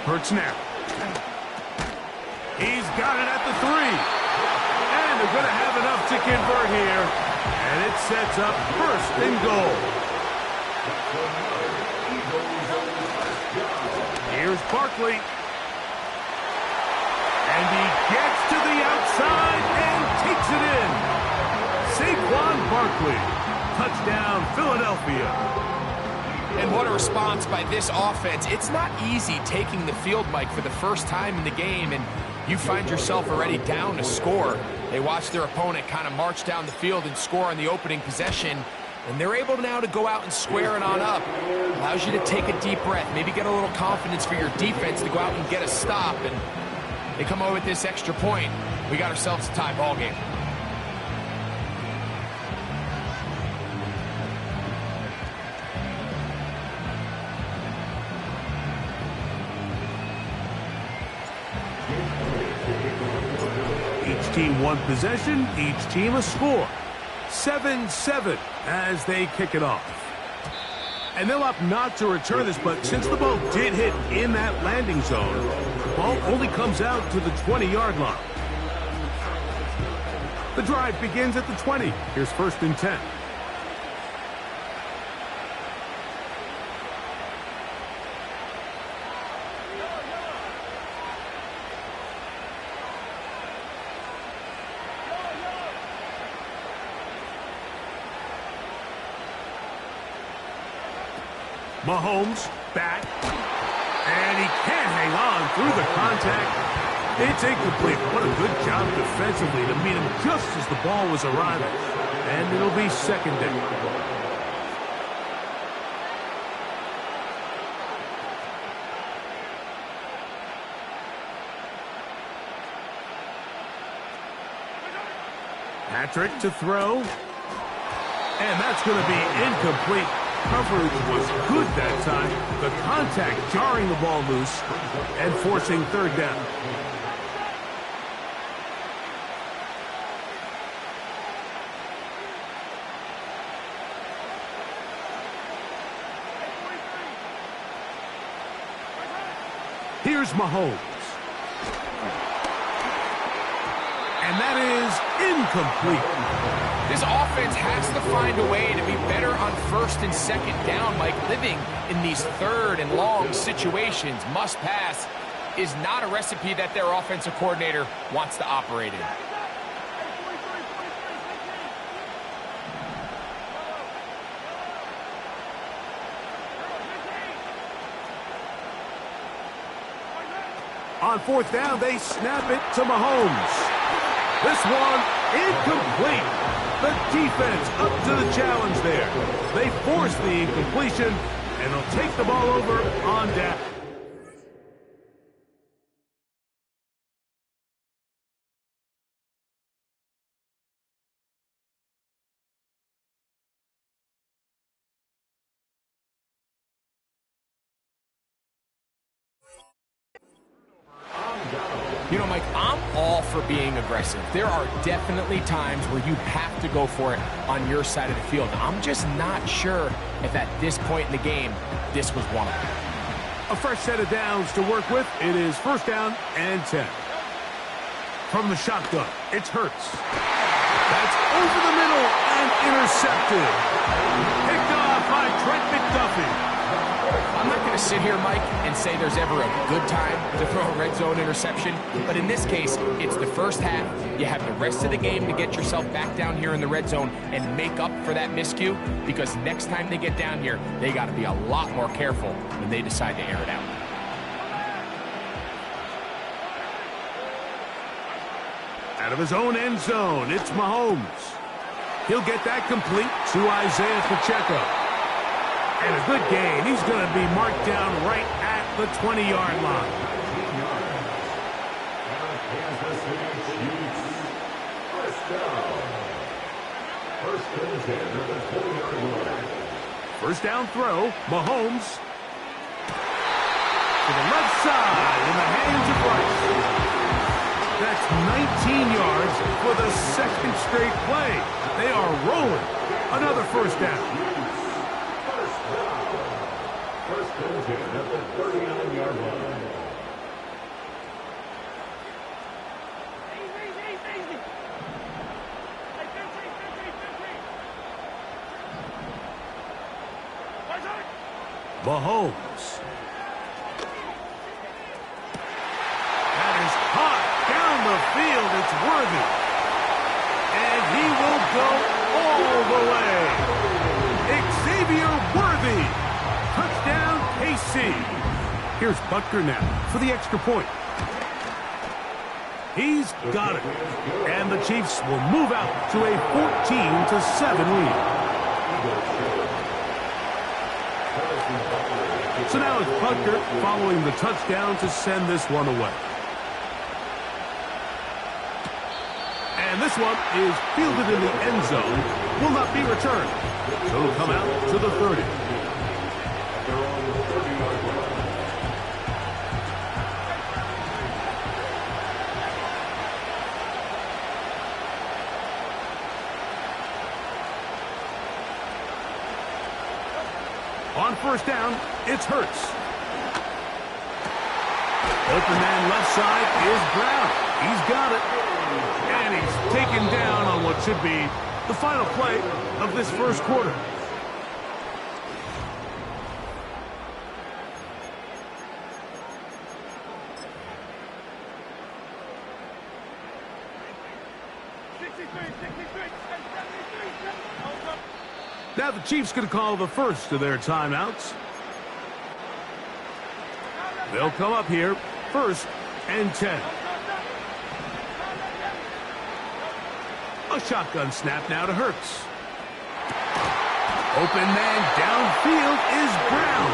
Hurts now. He's got it at the 3. And they're going to have enough to convert here. And it sets up first and goal. Here's Barkley. And he gets to the outside and takes it in. Saquon Barkley. Touchdown, Philadelphia. And what a response by this offense. It's not easy taking the field, Mike, for the first time in the game, and you find yourself already down to score. They watch their opponent kind of march down the field and score on the opening possession, and they're able now to go out and square it on up. Allows you to take a deep breath, maybe get a little confidence for your defense to go out and get a stop, and they come away with this extra point. We got ourselves a tie ball game. Each team one possession, each team a score. 7-7 as they kick it off. And they'll opt not to return this, but since the ball did hit in that landing zone, the ball only comes out to the 20-yard line. The drive begins at the 20. Here's 1st and 10. Mahomes back, and he can't hang on through the contact. It's incomplete. What a good job defensively to meet him just as the ball was arriving. And it'll be 2nd down. Patrick to throw, and that's going to be incomplete. Coverage was good that time. The contact jarring the ball loose and forcing 3rd down. Here's Mahomes. And that is incomplete. This offense has to find a way to be better on 1st and 2nd down, Mike. Living in these 3rd and long situations, must pass, is not a recipe that their offensive coordinator wants to operate in. On 4th down, they snap it to Mahomes. This one incomplete. The defense up to the challenge there. They force the incompletion, and they'll take the ball over on down. You know, Mike, I'm all for being aggressive. There are definitely times where you have to go for it on your side of the field. I'm just not sure if at this point in the game, this was one of them. A fresh set of downs to work with. It is 1st down and 10. From the shotgun, it's Hurts. That's over the middle and intercepted. Picked off by Trent McDuffie. I'm not going to sit here, Mike, and say there's ever a good time to throw a red zone interception, but in this case, it's the first half. You have the rest of the game to get yourself back down here in the red zone and make up for that miscue, because next time they get down here, they got to be a lot more careful when they decide to air it out. Out of his own end zone, it's Mahomes. He'll get that complete to Isaiah Pacheco. And a good gain. He's going to be marked down right at the 20-yard line. First down throw, Mahomes. To the left side in the hands of Rice. That's 19 yards for the 2nd straight play. They are rolling. Another 1st down. Mahomes. That is hot down the field. It's Worthy. And he will go all the way. Xavier Worthy. Touchdown, KC. Here's Butker now for the extra point. He's got it. And the Chiefs will move out to a 14-7 lead. So now it's Butker following the touchdown to send this one away. And this one is fielded in the end zone. Will not be returned. So it'll come out to the 30. On first down, it's Hurts. Open man left side is Brown. He's got it. And he's taken down on what should be the final play of this first quarter. Now the Chiefs going to call the first of their timeouts. They'll come up here, 1st and 10. A shotgun snap now to Hurts. Open man downfield is Brown.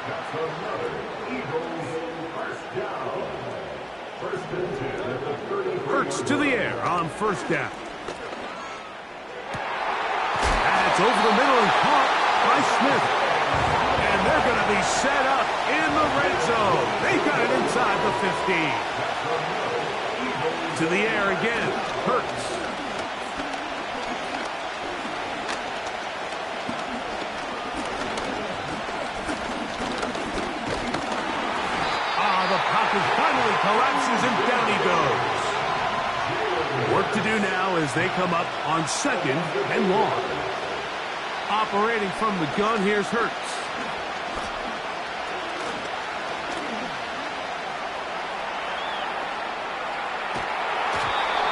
That's another Eagles first down. 1st and 10 at the 30. Hurts to the air on first down. That's over the middle and caught by Smith. And they're going to be set up in the red zone. They got it inside the 15. To the air again, Hurts. The pocket finally collapses and down he goes. Work to do now as they come up on 2nd and long. Operating from the gun, here's Hurts.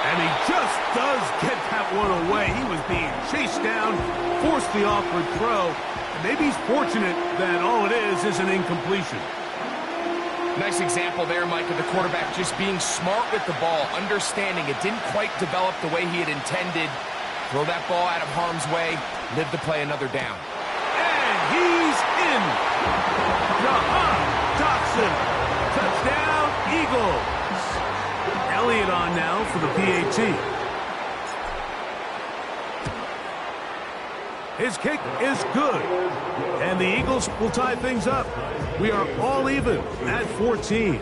And he just does get that one away. He was being chased down, forced the awkward throw. And maybe he's fortunate that all it is an incompletion. Nice example there, Mike, of the quarterback just being smart with the ball, understanding it didn't quite develop the way he had intended. Throw that ball out of harm's way, live to play another down. And he's in. Jahan Dotson. Touchdown, Eagles. Elliott on now for the PAT. His kick is good. And the Eagles will tie things up. We are all even at 14.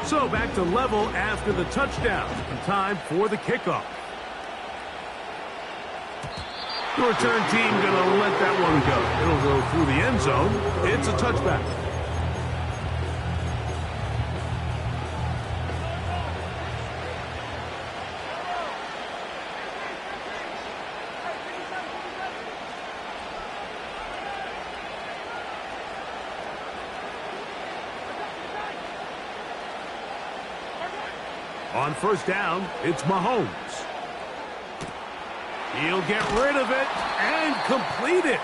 So back to level after the touchdown. Time for the kickoff. The return team going to let that one go. It'll go through the end zone. It's a touchback. On first down, it's Mahomes. He'll get rid of it and complete it.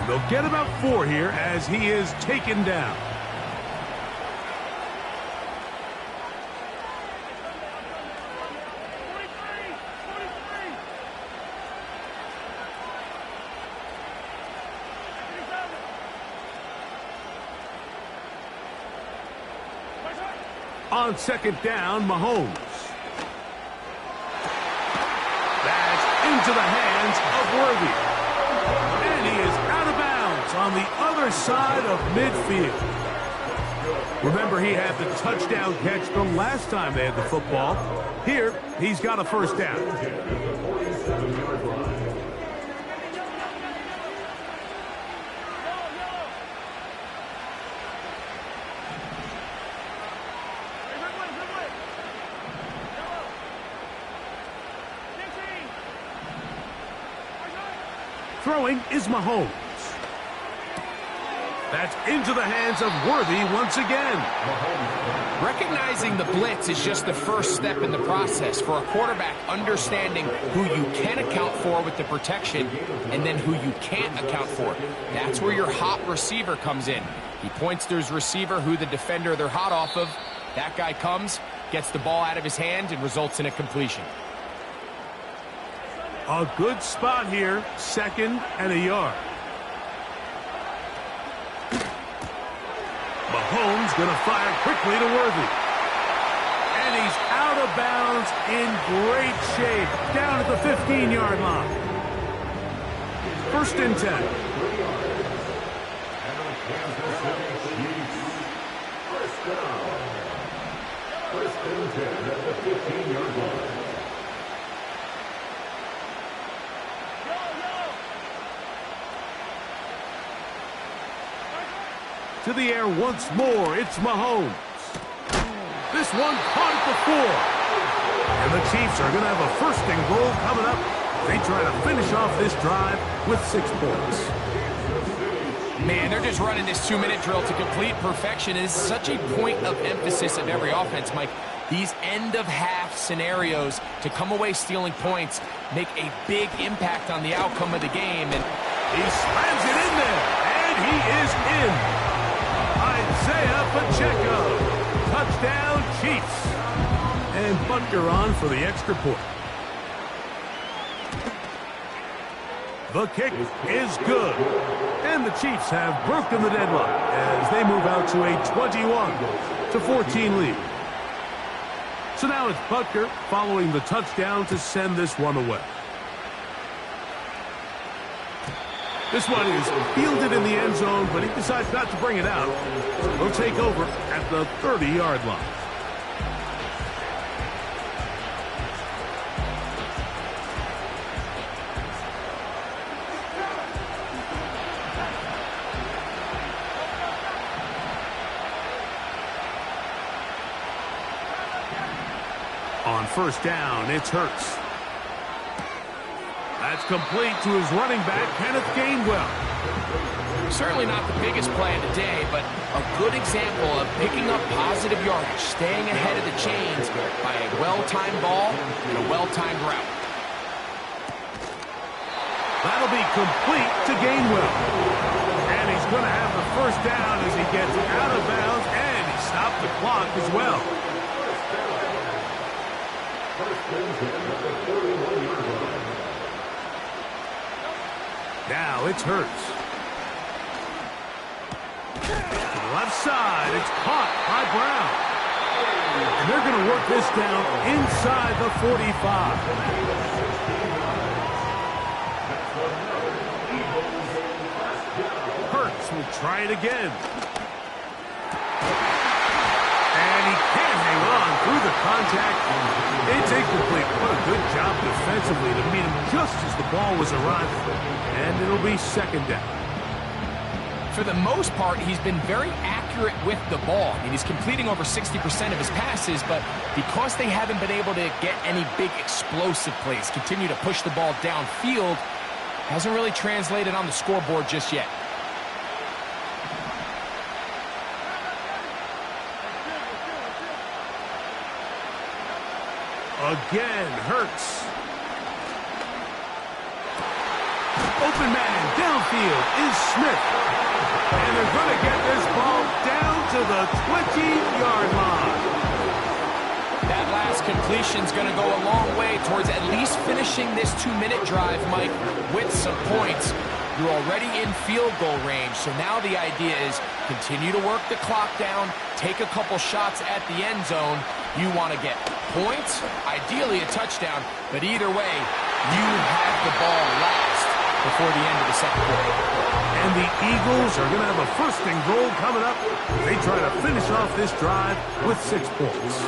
They'll get about 4 here as he is taken down. On second down, Mahomes. Into the hands of Worthy. And he is out of bounds on the other side of midfield. Remember, he had the touchdown catch the last time they had the football. Here, he's got a first down. Throwing is Mahomes. That's into the hands of Worthy once again. Recognizing the blitz is just the first step in the process for a quarterback, understanding who you can account for with the protection and then who you can't account for. That's where your hot receiver comes in. He points to his receiver, who the defender they're hot off of. That guy comes, gets the ball out of his hand, and results in a completion. A good spot here, 2nd and a yard. Mahomes going to fire quickly to Worthy. And he's out of bounds in great shape, down at the 15-yard line. 1st and 10. First and 10 at the 15-yard line. To the air once more, it's Mahomes. This one caught at the 4. And the Chiefs are going to have a 1st and goal coming up. They try to finish off this drive with 6 points. Man, they're just running this 2-minute drill to complete perfection. It is such a point of emphasis of every offense, Mike. These end-of-half scenarios to come away stealing points make a big impact on the outcome of the game. And he slams it in there, and he is in. Isaiah Pacheco. Touchdown, Chiefs. And Butker on for the extra point. The kick is good. And the Chiefs have broken the deadlock as they move out to a 21-14 lead. So now it's Butker following the touchdown to send this one away. This one is fielded in the end zone, but he decides not to bring it out. He'll take over at the 30-yard line. On 1st down, it's Hurts. That's complete to his running back, Kenneth Gainwell. Certainly not the biggest play of the day, but a good example of picking up positive yardage, staying ahead of the chains by a well-timed ball and a well-timed route. That'll be complete to Gainwell. And he's going to have the 1st down as he gets out of bounds, and he stopped the clock as well. Now it's Hurts. To the left side, it's caught by Brown. And they're going to work this down inside the 45. Hurts will try it again. And he can't hang on through the contact. It's incomplete. What a good job defensively to meet him just as the ball was arriving. And it'll be 2nd down. For the most part, he's been very accurate with the ball. I mean, he's completing over 60% of his passes, but because they haven't been able to get any big explosive plays, continue to push the ball downfield, hasn't really translated on the scoreboard just yet. Again, Hurts. Open man downfield is Smith. And they're going to get this ball down to the 20-yard line. That last completion's going to go a long way towards at least finishing this 2-minute drive, Mike, with some points. You're already in field goal range, so now the idea is continue to work the clock down, take a couple shots at the end zone. You want to get points, ideally a touchdown, but either way, you have the ball last. before the end of the second quarter. And the Eagles are going to have a first and goal coming up. They try to finish off this drive with 6 points.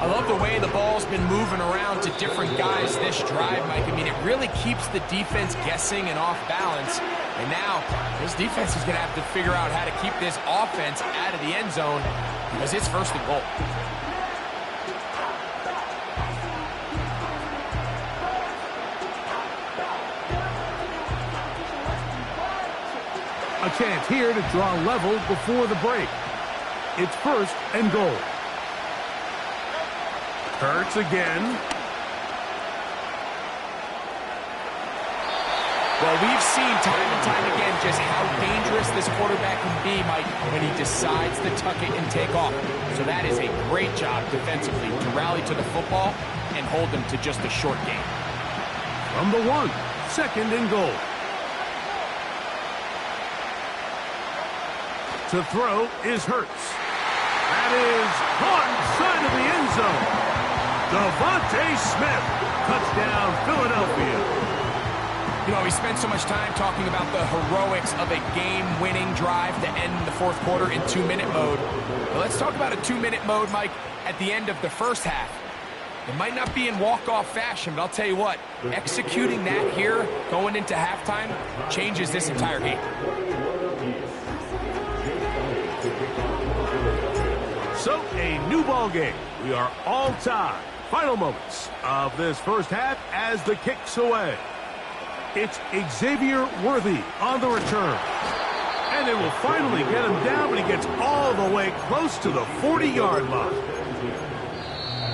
I love the way the ball's been moving around to different guys this drive, Mike. I mean, it really keeps the defense guessing and off balance. And now, this defense is going to have to figure out how to keep this offense out of the end zone because it's first and goal. A chance here to draw level before the break. It's first and goal. Hurts again. Well, we've seen time and time again just how dangerous this quarterback can be, Mike, when he decides to tuck it and take off. So that is a great job defensively to rally to the football and hold them to just a short game. From the 1, second and goal. To throw is Hurts. That is caught inside of the end zone. Devontae Smith, touchdown Philadelphia. You know, we spent so much time talking about the heroics of a game-winning drive to end the fourth quarter in 2-minute mode. But let's talk about a 2-minute mode, Mike, at the end of the first half. It might not be in walk-off fashion, but I'll tell you what, executing that here going into halftime changes this entire game. So, a new ball game. We are all tied. Final moments of this first half as the kick's away. It's Xavier Worthy on the return. And it will finally get him down, but he gets all the way close to the 40-yard line.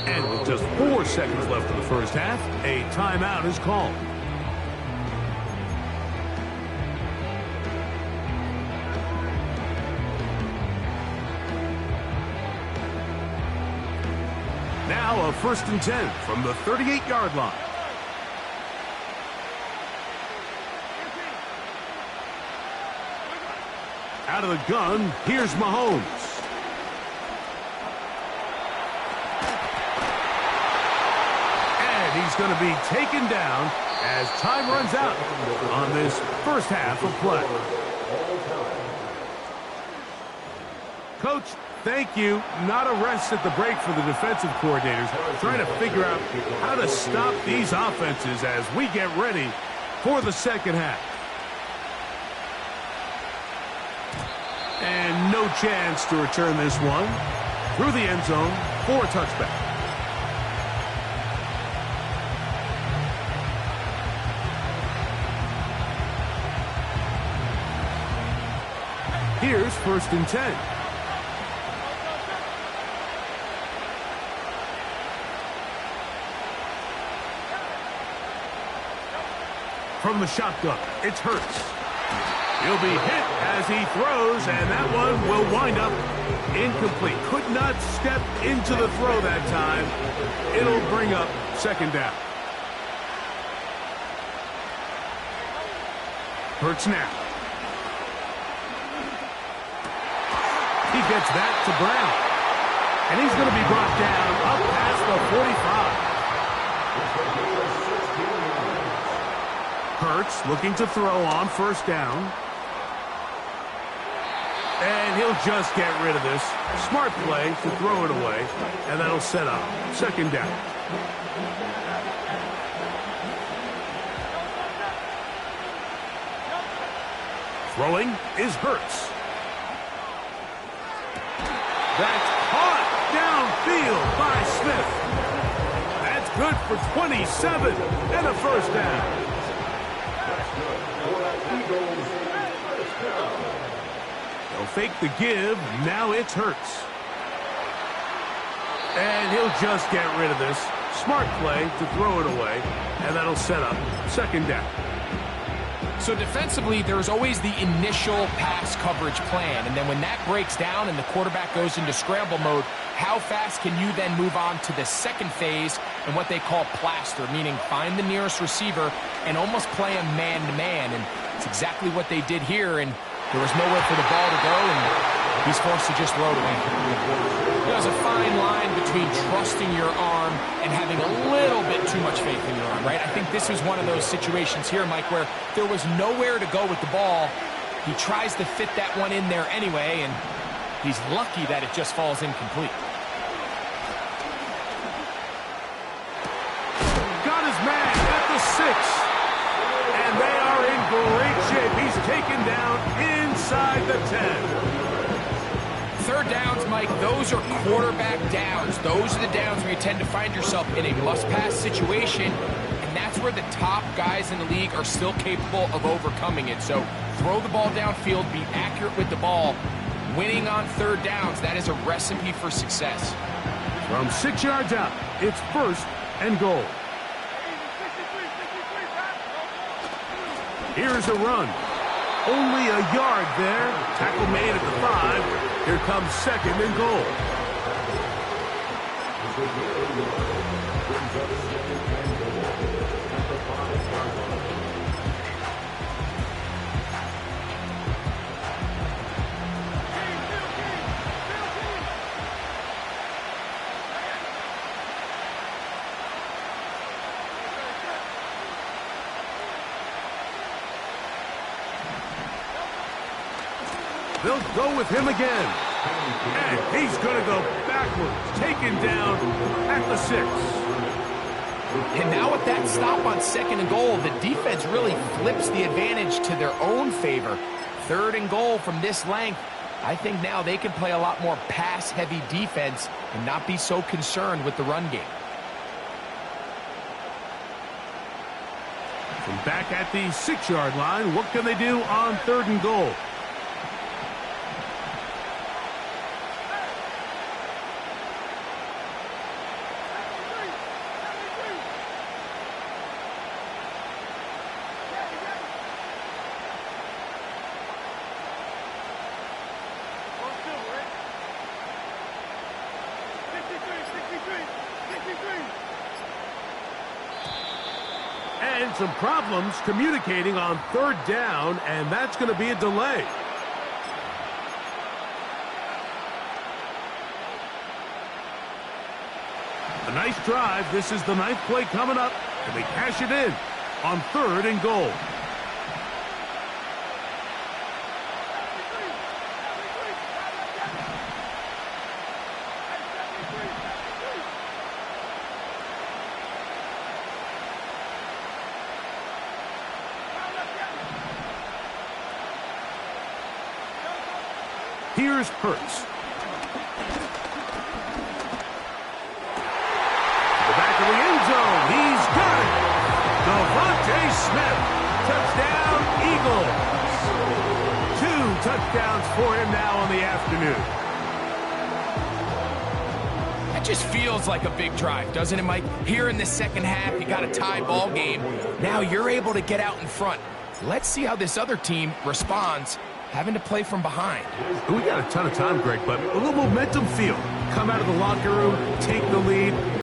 And with just 4 seconds left in the first half, a timeout is called. Now a first and 10 from the 38-yard line. Out of the gun, here's Mahomes. And he's going to be taken down as time runs out on this first half of play. Coach, thank you. Not a rest at the break for the defensive coordinators, trying to figure out how to stop these offenses as we get ready for the second half. And no chance to return this one. Through the end zone for a touchback. Here's first and 10. From the shotgun, it's Hurts. He'll be hit as he throws, and that one will wind up incomplete. Could not step into the throw that time. It'll bring up second down. Hurts now. He gets that to Brown. And he's going to be brought down up past the 45. Hurts looking to throw on first down. And he'll just get rid of this. Smart play to throw it away. And that'll set up second down. Throwing is Hurts. That's caught downfield by Smith. That's good for 27 and a first down. They'll fake the give. Now it's Hurts. And he'll just get rid of this. Smart play to throw it away. And that'll set up second down. So defensively, there's always the initial pass coverage plan. And then when that breaks down and the quarterback goes into scramble mode, how fast can you then move on to the second phase and what they call plaster, meaning find the nearest receiver and almost play him man-to-man. And it's exactly what they did here, and there was nowhere for the ball to go, and He's forced to just throw it away. There's a fine line between trusting your arm and having a little bit too much faith in your arm, right? I think this was one of those situations here, Mike, where there was nowhere to go with the ball. He tries to fit that one in there anyway, and he's lucky that it just falls incomplete. Got his man at the 6. And they are in great shape. He's taken down inside the 10. Third downs, Mike, those are quarterback downs. Those are the downs where you tend to find yourself in a must-pass situation, and that's where the top guys in the league are still capable of overcoming it. So throw the ball downfield, be accurate with the ball. Winning on third downs, that is a recipe for success. From 6 yards out, it's 1st and goal. Here's a run. Only a yard there. Tackle made at the 5. Here comes 2nd and goal. They'll go with him again. And he's going to go backwards. Taken down at the 6. And now with that stop on 2nd and goal, the defense really flips the advantage to their own favor. 3rd and goal from this length. I think now they can play a lot more pass-heavy defense and not be so concerned with the run game. From back at the 6-yard line, what can they do on 3rd and goal? And some problems communicating on 3rd down, and that's going to be a delay. A nice drive. This is the 9th play coming up, and they cash it in on 3rd and goal. Here's Hurts. The back of the end zone. He's got it. Devontae Smith. Touchdown, Eagles. 2 touchdowns for him now on the afternoon. That just feels like a big drive, doesn't it, Mike? Here in the second half, you got a tie ball game. Now you're able to get out in front. Let's see how this other team responds, having to play from behind. We got a ton of time, Greg, but a little momentum feel. Come out of the locker room, take the lead.